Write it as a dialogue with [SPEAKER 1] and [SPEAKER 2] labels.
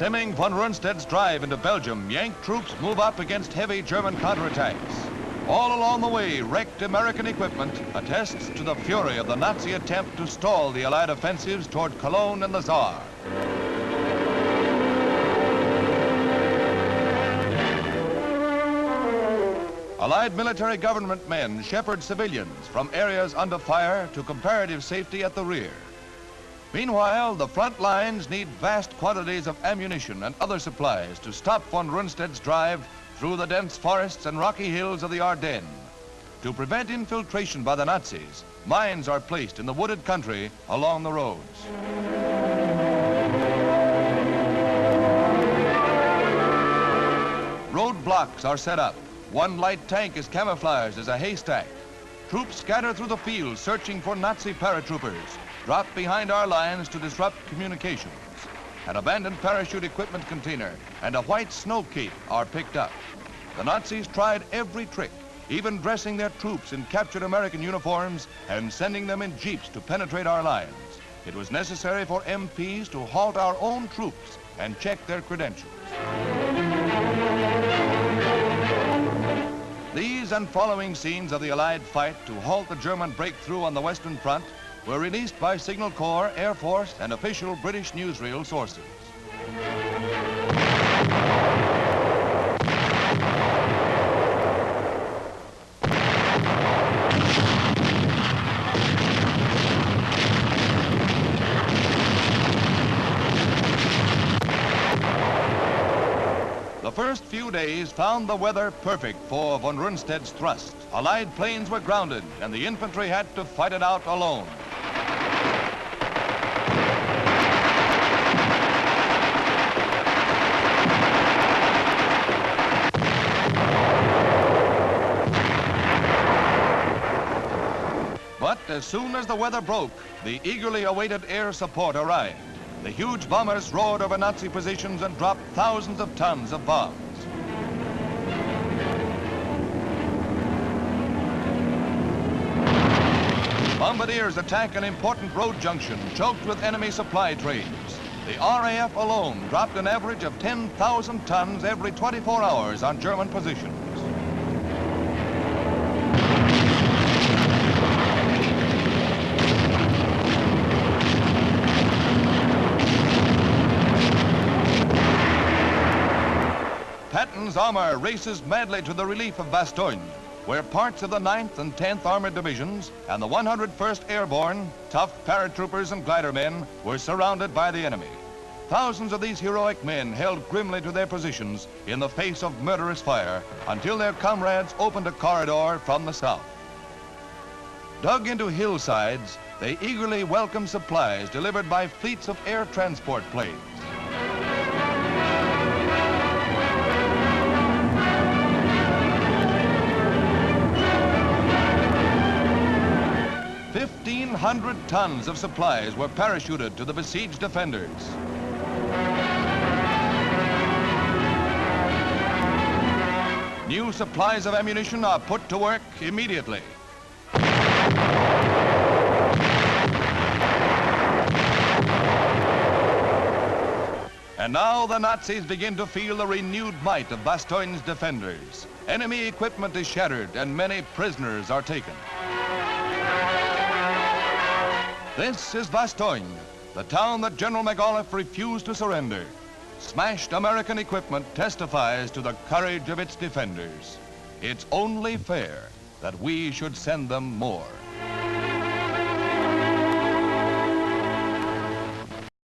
[SPEAKER 1] Stemming von Rundstedt's drive into Belgium, Yank troops move up against heavy German counterattacks. All along the way, wrecked American equipment attests to the fury of the Nazi attempt to stall the Allied offensives toward Cologne and the Saar. Allied military government men shepherd civilians from areas under fire to comparative safety at the rear. Meanwhile, the front lines need vast quantities of ammunition and other supplies to stop von Rundstedt's drive through the dense forests and rocky hills of the Ardennes. To prevent infiltration by the Nazis, mines are placed in the wooded country along the roads. Roadblocks are set up. One light tank is camouflaged as a haystack. Troops scatter through the fields searching for Nazi paratroopers, drop behind our lines to disrupt communications. An abandoned parachute equipment container and a white snow cape are picked up. The Nazis tried every trick, even dressing their troops in captured American uniforms and sending them in jeeps to penetrate our lines. It was necessary for MPs to halt our own troops and check their credentials. These and following scenes of the Allied fight to halt the German breakthrough on the Western Front were released by Signal Corps, Air Force, and official British newsreel sources. The first few days found the weather perfect for von Rundstedt's thrust. Allied planes were grounded, and the infantry had to fight it out alone. But as soon as the weather broke, the eagerly awaited air support arrived. The huge bombers roared over Nazi positions and dropped thousands of tons of bombs. Bombardiers attack an important road junction choked with enemy supply trains. The RAF alone dropped an average of 10,000 tons every 24 hours on German positions. Patton's armor races madly to the relief of Bastogne, where parts of the 9th and 10th Armored Divisions and the 101st Airborne, tough paratroopers and glidermen, were surrounded by the enemy. Thousands of these heroic men held grimly to their positions in the face of murderous fire until their comrades opened a corridor from the south. Dug into hillsides, they eagerly welcomed supplies delivered by fleets of air transport planes. "1,500 tons of supplies were parachuted to the besieged defenders. New supplies of ammunition are put to work immediately. And now the Nazis begin to feel the renewed might of Bastogne's defenders. Enemy equipment is shattered and many prisoners are taken. This is Bastogne, the town that General McAuliffe refused to surrender. Smashed American equipment testifies to the courage of its defenders. It's only fair that we should send them more.